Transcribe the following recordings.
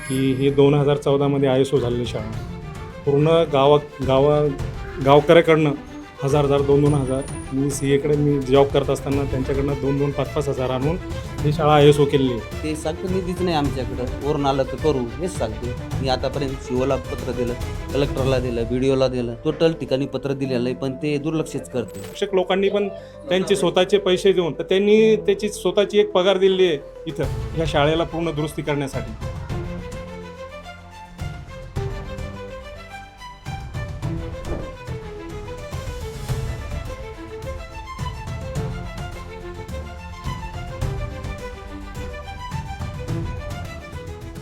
की ही 2014मध्ये ISO झालेली शाळा पूर्ण गावकऱ्याकडनं 1000 2-2 हजार मी CAकडे मी जॉब करत असताना त्यांच्याकडनं 2-2 5-5 हजार आणून ही शाळा ISO केलेली आहे. ते सांगतं निधीच नाही आमच्याकडं, वरून आलं तर करू हेच सांगते. मी आतापर्यंत COला पत्र दिलं, कलेक्टरला दिलं, BDOला दिलं, टोटल ठिकाणी पत्र दिलेलं आहे, पण ते दुर्लक्षच करते. शिक्षक लोकांनी पण त्यांचे स्वतःचे पैसे देऊन तर त्यांनी त्याची स्वतःची एक पगार दिली आहे इथं ह्या शाळेला पूर्ण दुरुस्ती करण्यासाठी.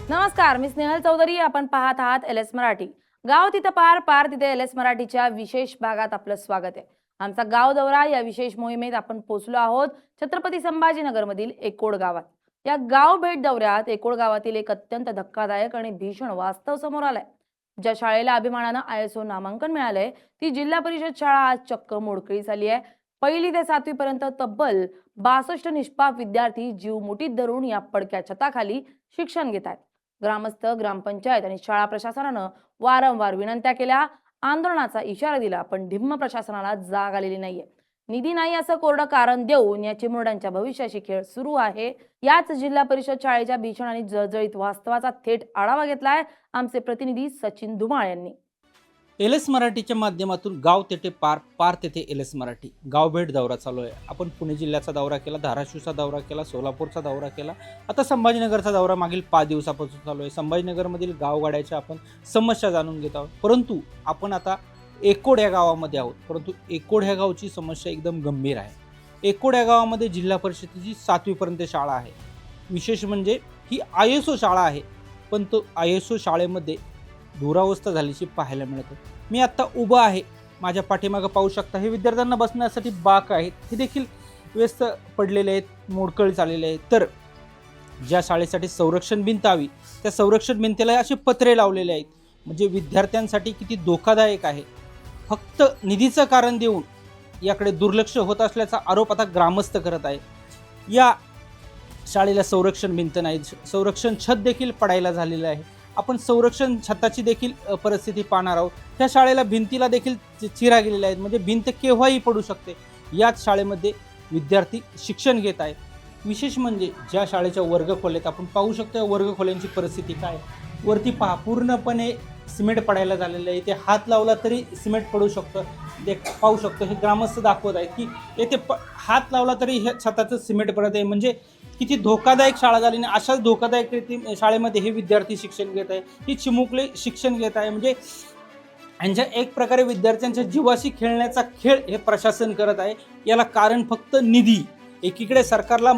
नमस्कार, मी स्नेहल चौधरी. आपण पाहत आहात LS मराठी. गाव तिथं पार, पार तिथे LS मराठीच्या विशेष भागात आपलं स्वागत आहे. आमचा गाव दौरा या विशेष मोहिमेत आपण पोहोचलो आहोत छत्रपती संभाजीनगरमधील एकोड गावात. या गाव भेट दौऱ्यात एकोड गावातील एक अत्यंत धक्कादायक आणि भीषण वास्तव समोर आलंय. ज्या शाळेला अभिमानानं ISO नामांकन मिळालंय ती जिल्हा परिषद शाळा आज चक्क मोडकळीस आली आहे. 1ली ते 7वी पर्यंत तब्बल 62 निष्पाप विद्यार्थी जीव मुठीत धरून या पडक्या छताखाली शिक्षण घेत आहेत. ग्रामस्थ, ग्रामपंचायत आणि शाळा प्रशासनानं वारंवार विनंत्या केल्या, आंदोलनाचा इशारा दिला, पण ढिम्म प्रशासनाला जाग आलेली नाहीये. निधी नाही असं कोरडं कारण देऊन या चिमुरड्यांच्या भविष्याशी खेळ सुरू आहे. याच जिल्हा परिषद शाळेच्या भीषण आणि जळजळीत वास्तवाचा थेट आढावा घेतलाय आमचे प्रतिनिधी सचिन धुमाळ यांनी. LS मराठीच्या माध्यमातून गाव तेथे पार, पार तेथे LS मराठी गाव भेट दौरा चालू आहे. आपण पुणे जिल्ह्याचा दौरा केला, धाराशिवचा दौरा केला, सोलापूरचा दौरा केला, आता संभाजीनगरचा दौरा मागील 5 दिवसापासून चालू आहे. संभाजीनगरमधील गावगाड्याच्या आपण समस्या जाणून घेत आहोत. परंतु आपण आता एकोड या गावामध्ये आहोत. परंतु एकोड ह्या गावची समस्या एकदम गंभीर आहे. एकोड या गावामध्ये जिल्हा परिषदेची 7वी पर्यंत शाळा आहे. विशेष म्हणजे ही ISO शाळा आहे, पण तो ISO शाळेमध्ये दुरावस्था झाल्याची पाहायला मिळतं. मी आत्ता उभा आहे, माझ्या पाठीमागं पाहू शकता हे विद्यार्थ्यांना बसण्यासाठी बाक आहेत, हे देखील व्यस्त पडलेले आहेत, मोडकळी झालेले आहेत. तर ज्या शाळेसाठी संरक्षण भिंत हवी त्या संरक्षण भिंतीला असे पत्रे लावलेले आहेत, म्हणजे विद्यार्थ्यांसाठी किती धोकादायक आहे. फक्त निधीचं कारण देऊन याकडे दुर्लक्ष होत असल्याचा आरोप आता ग्रामस्थ करत आहे. या शाळेला संरक्षण भिंत नाही, संरक्षण छत देखील पडायला झालेलं आहे. आपण संरक्षण छताची देखील परिस्थिती पाहणार आहोत. ह्या शाळेला भिंतीला देखील चिरा गेलेल्या आहेत, म्हणजे भिंत केव्हाही पडू शकते. याच शाळेमध्ये विद्यार्थी शिक्षण घेत आहेत. विशेष म्हणजे ज्या शाळेच्या वर्गखोल्यात आपण पाहू शकतो, या वर्गखोल्यांची परिस्थिती काय. वरती पहा, पूर्णपणे सिमेंट पडायला झालेलं आहे. इथे हात लावला तरी सिमेंट पडू शकतं. ते पाहू शकतो, हे ग्रामस्थ दाखवत आहेत की येथे हात लावला तरी ह्या छताचं सिमेंट पडत आहे. म्हणजे किती धोकादायक शाळा झाली नाही. अशाच धोकादायक शाळेमध्ये हे विद्यार्थी शिक्षण घेत आहे, ही चिमुकले शिक्षण घेत आहे. म्हणजे यांच्या एक प्रकारे विद्यार्थ्यांच्या जीवाशी खेळण्याचा खेळ हे प्रशासन करत आहे. याला कारण फक्त निधी. एकीकडे सरकारला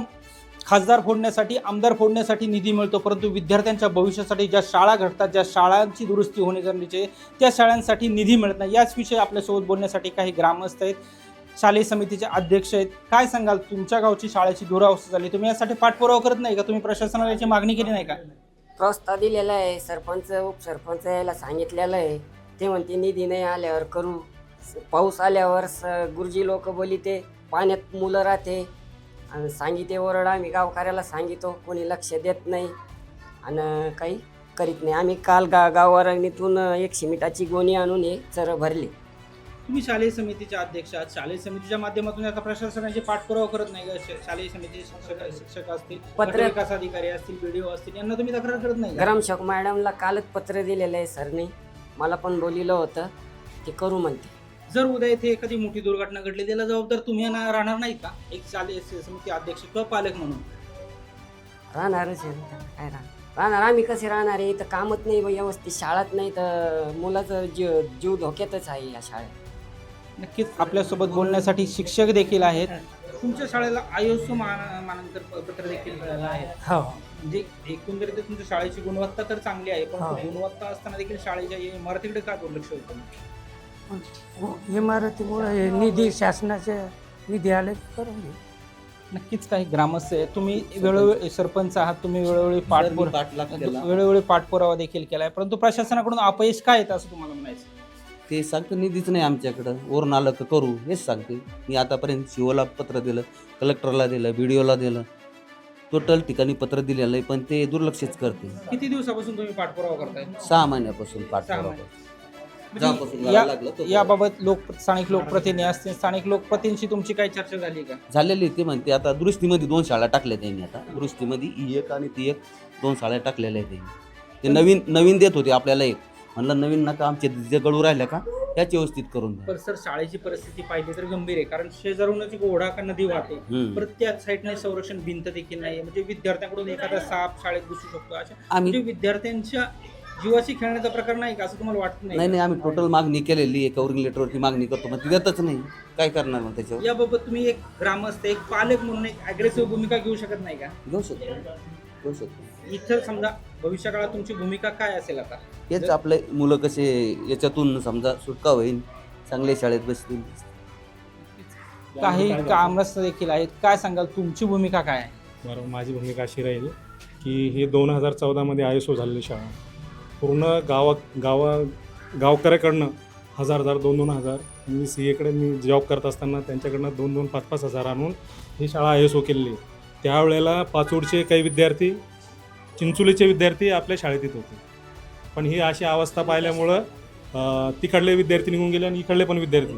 खासदार फोडण्यासाठी, आमदार फोडण्यासाठी निधी मिळतो, परंतु विद्यार्थ्यांच्या भविष्यासाठी ज्या शाळा घडतात, ज्या शाळांची दुरुस्ती होणे गरजेचे त्या शाळांसाठी निधी मिळत नाही. याच विषयी आपल्यासोबत बोलण्यासाठी काही ग्रामस्थ आहेत, शालेय समितीचे अध्यक्ष आहेत. काय सांगाल, तुमच्या गावची शाळेची दुरावस्था झाली, तुम्ही यासाठी पाठपुरावा करत नाही का? तुम्ही प्रशासनाला याची मागणी केली नाही का? प्रस्ताव दिलेला आहे, सरपंच उपसरपंच यायला सांगितलेलं आहे. ते म्हणते निधी नाही आल्यावर करू, पाऊस आल्यावर गुरुजी लोक बोली ते पाण्यात मुलं राहते आणि सांगिते ओरड. आम्ही गावकऱ्याला सांगितो, कोणी लक्ष देत नाही आणि काही करीत नाही. आम्ही काल गाववारणीतून एक सिमेंटाची गोणी आणून हे चर भरले. तुम्ही शालेय समितीचे अध्यक्ष आहात, शालेय समितीच्या माध्यमातून आता प्रशासनाचे पाठपुरावा करत नाही का? शालेय समितीचे शिक्षक असतील, पत्र विकास अधिकारी असतील, BDO असतील, यांना तुम्ही तक्रार करत नाही का? ग्रामसेवक मॅडमला कालच पत्र दिलेलं आहे सरने, मला पण बोलिलं होतं ते करू म्हणते. जर उद्या इथे एखादी मोठी दुर्घटना घडली त्याला जबाबदार तुम्ही राहणार नाही का, एक शालेय समिती अध्यक्ष किंवा पालक म्हणून? राहणारच आहे, काय राहणार. आम्ही कसे राहणार आहे, इथं कामच नाही व्यवस्थित, शाळात नाही तर मुलाचं जीव धोक्यातच आहे या शाळेत. नक्कीच आपल्यासोबत बोलण्यासाठी शिक्षक देखील आहेत. तुमच्या शाळेला ISO मानांकन पत्र देखील मिळालं आहे. हो, म्हणजे एकंदरीत तुमच्या शाळेची गुणवत्ता तर चांगली आहे, पण गुणवत्ता असताना देखील शाळेच्या इमारतीकडे का दुर्लक्ष होतं? इमारतीमुळे निधी, शासनाचे निधी आले करून घे. नक्कीच काही ग्रामस्थ आहे, तुम्ही वेळोवेळी सरपंच आहात, तुम्ही वेळोवेळी पाठपुरावा देखील केलाय, परंतु प्रशासनाकडून अपयश काय येतं असं तुम्हाला म्हणायचं? ते सांगतं निधीच नाही आमच्याकडं, वरून आलं तर करू हेच सांगते. मी आतापर्यंत COला पत्र दिलं, कलेक्टरला दिलं, BDOला दिलं, टोटल ठिकाणी पत्र दिलेलं आहे पण ते दुर्लक्षच करते. किती दिवसापासून तुम्ही पाठपुरावा करताय? 6 महिन्यापासून पाठपुरावा जेव्हापासून म्हणजे करायला लागलं तो याबाबत स्थानिक लोकप्रतिनिधी असतील, स्थानिक लोकप्रतिनिधींशी तुमची काही चर्चा झाली का? झालेली. ते म्हणते आता दुरुस्तीमध्ये 2 शाळा टाकल्या त्यांनी. आता दुरुस्तीमध्ये ही एक आणि ती एक 2 शाळा टाकलेल्या आहेत त्यांनी. ते नवीन देत होते आपल्याला एक. म्हणलं नवीन नका, आमच्या जे गळू राहिल्या का त्याच व्यवस्थित करून द्या. पण सर शाळेची परिस्थिती पाहिली तर गंभीर आहे, कारण शेजारूनच एक ओढा का नदी वाहते. परत त्या साईडने संरक्षण भिंत देखील नाही, म्हणजे विद्यार्थ्यांकडून एखादा साप शाळेत घुसू शकतो. अशा म्हणजे विद्यार्थ्यांच्या जीवाशी खेळण्याचा प्रकार नाही का, असं तुम्हाला वाटत नाही? नाही, आम्ही टोटल मागणी केलेली आहे. कवरिंग लेटरवरती मागणी करतो, मग ती देतच नाही. काय करणार मग त्याच्यावर? याबाबत तुम्ही एक ग्रामस्थ, एक पालक म्हणून एक अग्रेसिव्ह भूमिका घेऊ शकत नाही का? घेऊ शकतो. इथं समजा भविष्य काळात तुमची भूमिका काय असेल आता? हेच आपले मुलं कसे याच्यातून समजा सुटका होईल, चांगल्या शाळेत बसतील. काही ग्रामस्थ देखील आहेत, काय सांगाल तुमची भूमिका काय आहे? बरोबर, माझी भूमिका अशी राहील की ही 2014मध्ये ISO झालेली शाळा पूर्ण गावकऱ्याकडनं 1000 2,000 मी CAकडे मी जॉब करत असताना त्यांच्याकडनं 2,000 5,000 आणून ही शाळा ISO केलेली. त्यावेळेला पाचोडचे काही विद्यार्थी, चिंचोलीचे विद्यार्थी आपल्या शाळेत येत होते. पण ही अशी अवस्था पाहिल्यामुळं तिकडले विद्यार्थी निघून गेले आणि इकडले पण विद्यार्थी.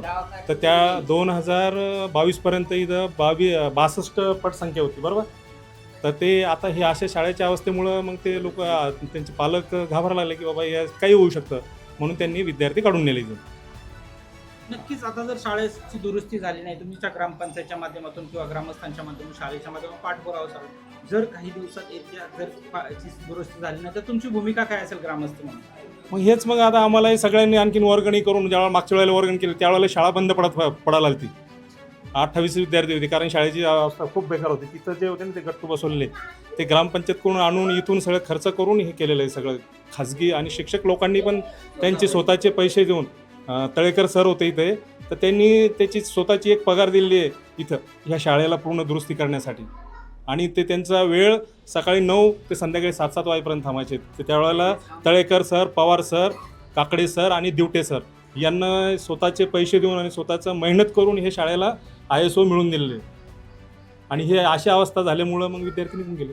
तर त्या 2022पर्यंत इथं 62 पटसंख्या होती, बरोबर. तर ते आता हे अशा शाळेच्या अवस्थेमुळं मग ते लोक, त्यांचे पालक घाबरायला लागले की बाबा या काही होऊ शकतं, म्हणून त्यांनी विद्यार्थी काढून नेले इथून. नक्कीच आता जर शाळेची दुरुस्ती झाली नाही, तुमच्या ग्रामपंचायतच्या माध्यमातून किंवा ग्रामस्थांच्या माध्यमातून, शाळेच्या माध्यमातून पाठपुरावा चालू, जर काही दिवसात येत्या जर दुरुस्ती झाली नाही तर तुमची भूमिका काय असेल ग्रामस्थ म्हणून? मग हेच मग आता आम्हाला सगळ्यांनी आणखीन वर्गणी करून, ज्यावेळेला मागच्या वेळेला वर्गणी केली त्यावेळेला शाळा बंद पडायला लागली. 28 विद्यार्थी होते, कारण शाळेची अवस्था खूप बेकार होती. तिथं जे होते ना ते गट्टू बसवलेले, ते ग्रामपंचायतकडून आणून इथून सगळं खर्च करून हे केलेलं आहे सगळं. खाजगी आणि शिक्षक लोकांनी पण त्यांचे स्वतःचे पैसे देऊन, तळेकर सर होते इथे, तर त्यांनी त्याची स्वतःची एक पगार दिलेली आहे इथं ह्या शाळेला पूर्ण दुरुस्ती करण्यासाठी. आणि ते त्यांचा वेळ सकाळी 9 ते संध्याकाळी 7 वाजेपर्यंत थांबायचे. तर त्यावेळेला Talekar sir, Pawar sir, Kakade sir आणि दिवटे सर यांना स्वतःचे पैसे देऊन आणि स्वतःचं मेहनत करून हे शाळेला ISO मिळवून दिलेले. आणि हे अशी अवस्था झाल्यामुळं मग विद्यार्थी निघून गेले.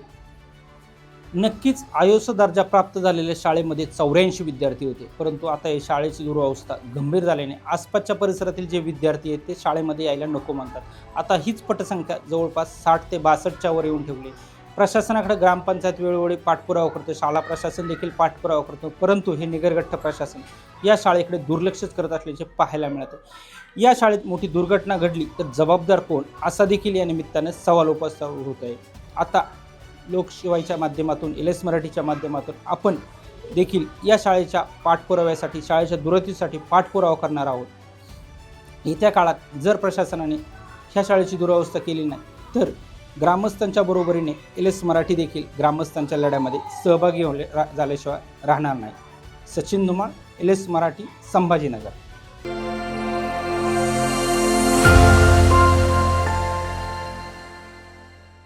नक्कीच ISO दर्जा प्राप्त झालेल्या शाळेमध्ये 84 विद्यार्थी होते, परंतु आता या शाळेची दुरावस्था गंभीर झाल्याने आसपासच्या परिसरातील जे विद्यार्थी आहेत ते शाळेमध्ये यायला नको म्हणतात. आता हीच पटसंख्या जवळपास 60 ते 62च्या वर येऊन ठेवली. प्रशासनाकडे ग्रामपंचायत वेळोवेळी पाठपुरावा करतो, शाळा प्रशासन देखील पाठपुरावा करतो, परंतु हे निगरगट्ट प्रशासन या शाळेकडे दुर्लक्षच करत असल्याचे पाहायला मिळतं. या शाळेत मोठी दुर्घटना घडली तर जबाबदार कोण, असा देखील या निमित्तानं सवाल उपस्थित होत आहे. आता लोकशिवायच्या माध्यमातून, LS मराठीच्या माध्यमातून आपण देखील या शाळेच्या पाठपुराव्यासाठी, शाळेच्या दुरुस्तीसाठी पाठपुरावा करणार आहोत. येत्या काळात जर प्रशासनाने ह्या शाळेची दुरावस्था केली नाही तर ग्रामस्थांच्या बरोबरीने LS मराठी देखील ग्रामस्थांच्या लढ्यामध्ये सहभागी झाल्याशिवाय राहणार नाही. सचिन धुमाळ, LS मराठी, संभाजीनगर.